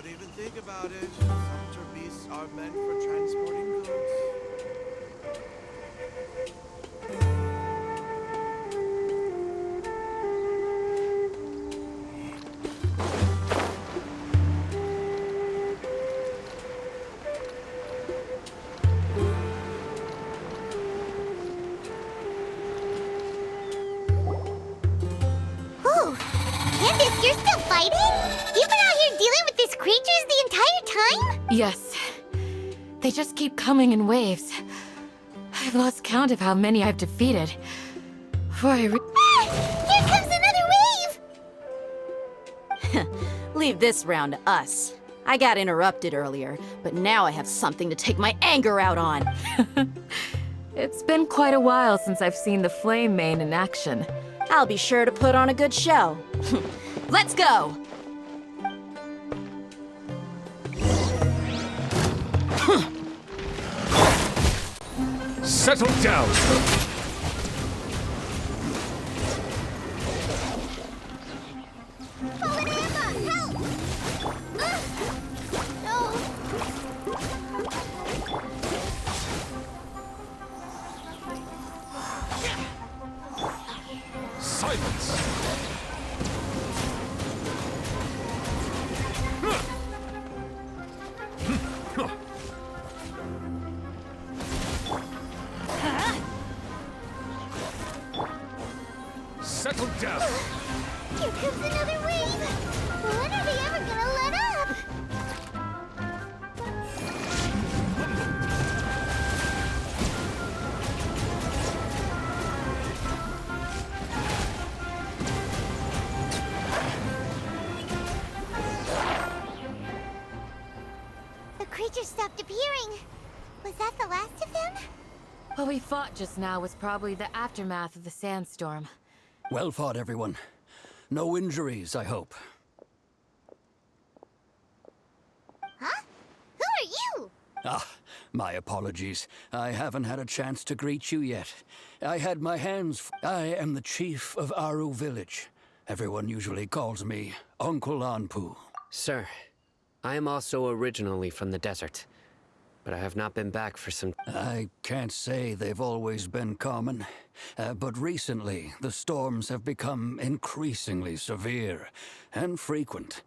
Don't even think about it. Saboteur beasts are meant for transporting goods. Whew. Candace, you're still fighting? You've been out here dealing with these creatures the entire time? Yes. They just keep coming in waves. I've lost count of how many I've defeated. Before I Here comes another wave! Leave this round to us. I got interrupted earlier, but now I have something to take my anger out on. It's been quite a while since I've seen the Flame Mane in action. I'll be sure to put on a good show. Let's go! Settle down! Silence! Settle down! Here comes another wave! When are they ever gonna let up? The creature stopped appearing. Was that the last of them? What we fought just now was probably the aftermath of the sandstorm. Well fought, everyone. No injuries, I hope. Huh? Who are you? Ah, my apologies. I haven't had a chance to greet you yet. I had my hands I am the chief of Aru village. Everyone usually calls me Uncle Anpu. Sir, I am also originally from the desert, but I have not been back for some... I can't say they've always been common, but recently the storms have become increasingly severe and frequent.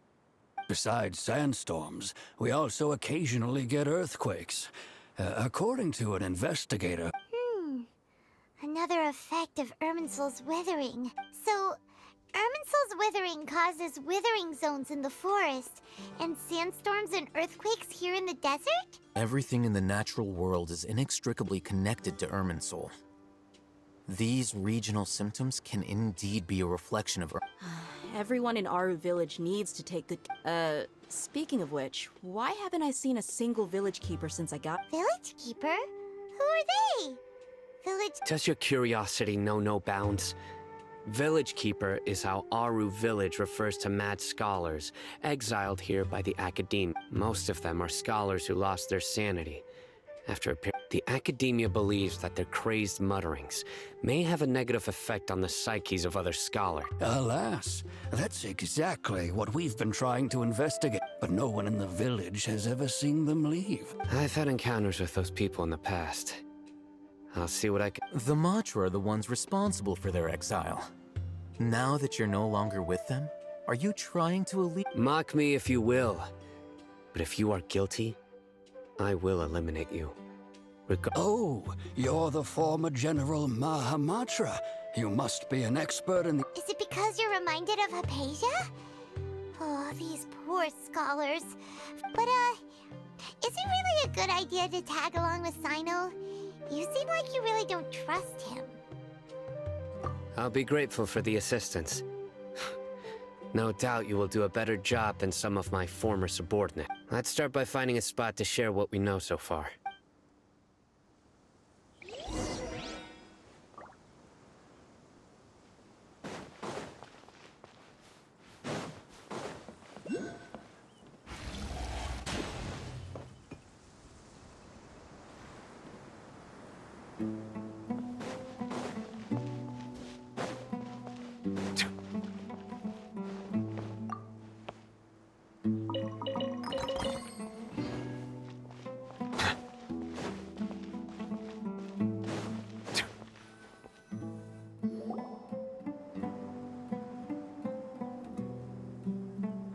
Besides sandstorms, we also occasionally get earthquakes. According to an investigator... Another effect of Irminsul's withering. So, Irminsul's withering causes withering zones in the forest, and sandstorms and earthquakes here in the desert? Everything in the natural world is inextricably connected to Irminsul. These regional symptoms can indeed be a reflection of Everyone in Aru village needs to take good... speaking of which, why haven't I seen a single village keeper since I got... Village keeper? Who are they? Village... Does your curiosity know no bounds? Village Keeper is how Aru village refers to mad scholars, exiled here by the Academia. Most of them are scholars who lost their sanity. After a period, the Academia believes that their crazed mutterings may have a negative effect on the psyches of other scholars. Alas, that's exactly what we've been trying to investigate, but no one in the village has ever seen them leave. I've had encounters with those people in the past. I'll see what I can... The Matra are the ones responsible for their exile. Now that you're no longer with them, are you trying to Mock me if you will, but if you are guilty, I will eliminate you. Oh, you're the former General Mahamatra. You must be an expert in the... Is it because you're reminded of Hypatia? Oh, these poor scholars. But, is it really a good idea to tag along with Sino? You seem like you really don't trust him. I'll be grateful for the assistance. No doubt you will do a better job than some of my former subordinates. Let's start by finding a spot to share what we know so far.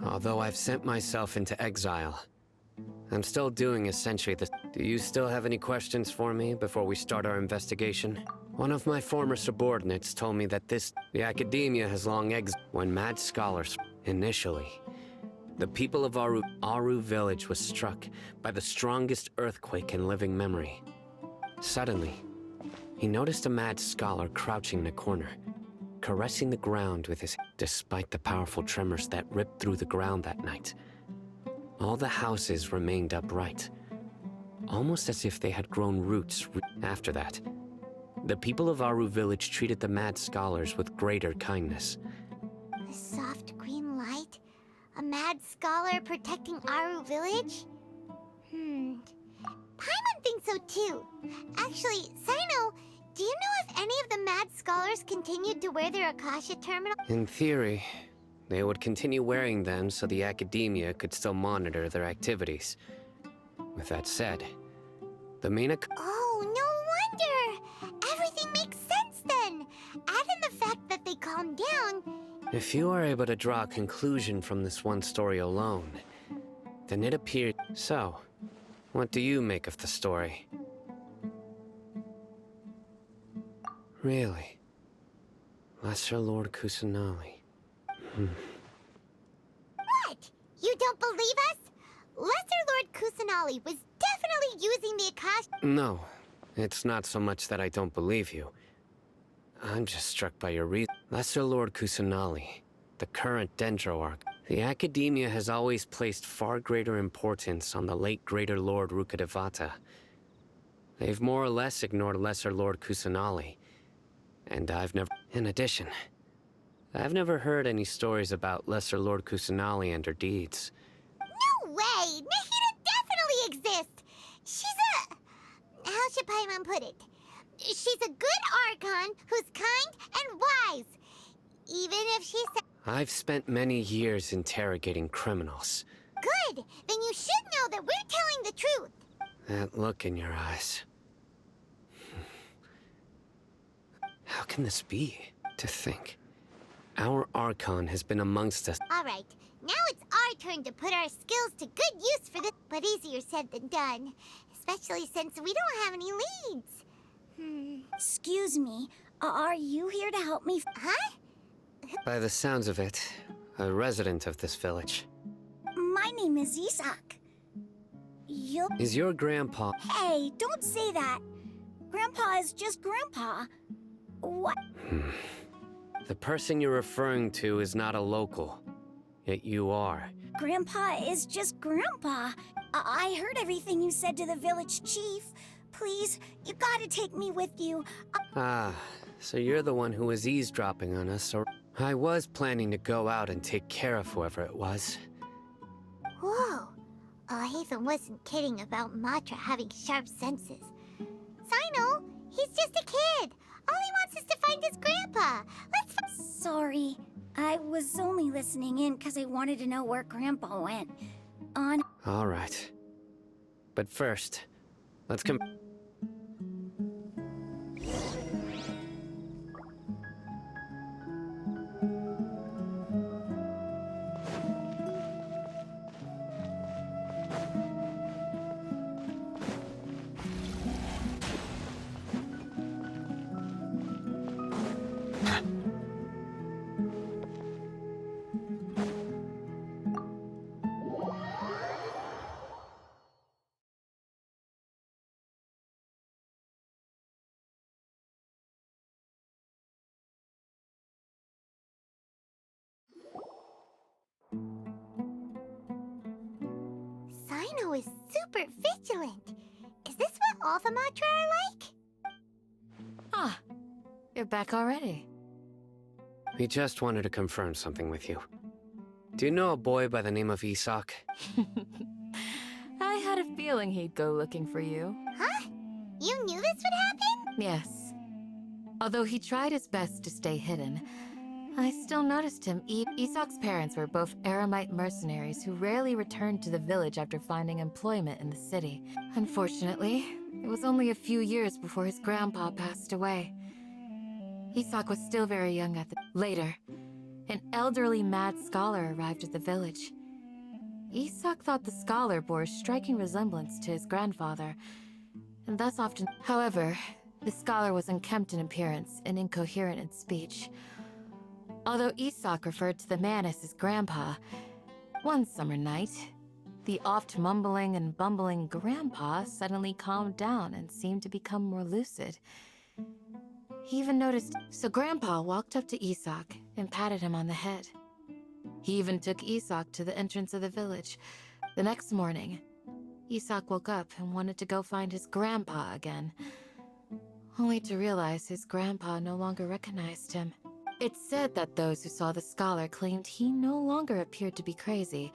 Although I've sent myself into exile, I'm still doing essentially the... Do you still have any questions for me before we start our investigation? One of my former subordinates told me that the academia has long when mad scholars... Initially, the people of Aru village was struck by the strongest earthquake in living memory. Suddenly, he noticed a mad scholar crouching in a corner, caressing the ground with his... Despite the powerful tremors that ripped through the ground that night, all the houses remained upright, almost as if they had grown roots. After that, the people of Aru village treated the mad scholars with greater kindness. A soft green light? A mad scholar protecting Aru village? Paimon thinks so too. Actually, Sino, do you know if any of the mad scholars continued to wear their Akasha terminal? In theory, they would continue wearing them so the academia could still monitor their activities. With that said, the main Oh, no wonder! Everything makes sense then! Add in the fact that they calmed down. If you are able to draw a conclusion from this one story alone, then it appeared... So, what do you make of the story? Really? Lesser Lord Kusanali. What? You don't believe us? Lesser Lord Kusanali was definitely using the Akasha... No, it's not so much that I don't believe you. I'm just struck by your reason. Lesser Lord Kusanali, the current Dendroarch. The academia has always placed far greater importance on the late Greater Lord Rukkhadevata. They've more or less ignored Lesser Lord Kusanali. And I've never... In addition, I've never heard any stories about Lesser Lord Kusanali and her deeds. No way! Nahida definitely exists! She's a... How should Paimon put it? She's a good archon who's kind and wise. Even if she's... I've spent many years interrogating criminals. Good! Then you should know that we're telling the truth. That look in your eyes. How can this be? To think. Our archon has been amongst us. Alright, now it's our turn to put our skills to good use for this. But easier said than done. Especially since we don't have any leads. Excuse me, are you here to help me? Huh? By the sounds of it, a resident of this village. My name is Isak. You'll... Is your grandpa... Hey, don't say that. Grandpa is just Grandpa. What? The person you're referring to is not a local. Yet you are. Grandpa is just Grandpa. I heard everything you said to the village chief. Please, you gotta take me with you. Ah, so you're the one who was eavesdropping on us, or... I was planning to go out and take care of whoever it was. Whoa. Haven wasn't kidding about Matra having sharp senses. Sino, he's just a kid. All he wants is to find his grandpa. Sorry, I was only listening in because I wanted to know where Grandpa went. All right. But first, let's come... Sino is super vigilant. Is this what all the Matra are like? Ah, you're back already. We just wanted to confirm something with you. Do you know a boy by the name of Isak? I had a feeling he'd go looking for you. Huh? You knew this would happen? Yes. Although he tried his best to stay hidden, I still noticed him. Isak's parents were both Aramite mercenaries who rarely returned to the village after finding employment in the city. Unfortunately, it was only a few years before his grandpa passed away. Isak was still very young at the... Later, an elderly mad scholar arrived at the village. Isak thought the scholar bore a striking resemblance to his grandfather, and thus often. However, the scholar was unkempt in appearance and incoherent in speech. Although Isak referred to the man as his grandpa, one summer night, the oft mumbling and bumbling grandpa suddenly calmed down and seemed to become more lucid. He even noticed, so Grandpa walked up to Isak and patted him on the head. He even took Isak to the entrance of the village. The next morning, Isak woke up and wanted to go find his grandpa again, only to realize his grandpa no longer recognized him. It's said that those who saw the scholar claimed he no longer appeared to be crazy,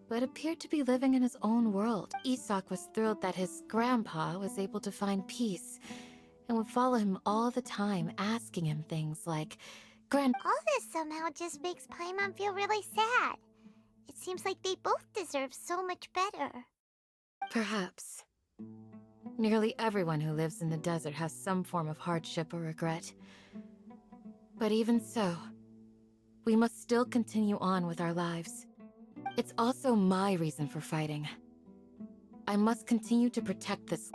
but appeared to be living in his own world. Isak was thrilled that his grandpa was able to find peace and would follow him all the time, asking him things like, All this somehow just makes Paimon feel really sad. It seems like they both deserve so much better. Perhaps. Nearly everyone who lives in the desert has some form of hardship or regret. But even so, we must still continue on with our lives. It's also my reason for fighting. I must continue to protect this.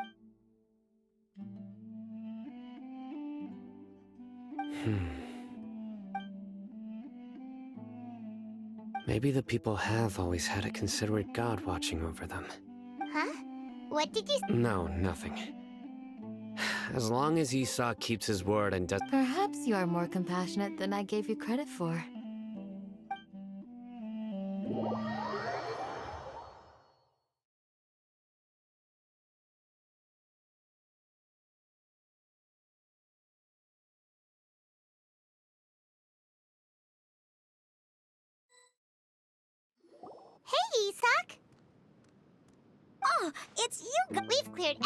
Maybe the people have always had a considerate god watching over them. Huh? What did you No, nothing. As long as Isak keeps his word and does— Perhaps you are more compassionate than I gave you credit for. Hey, Isak! Oh, it's you. We've cleared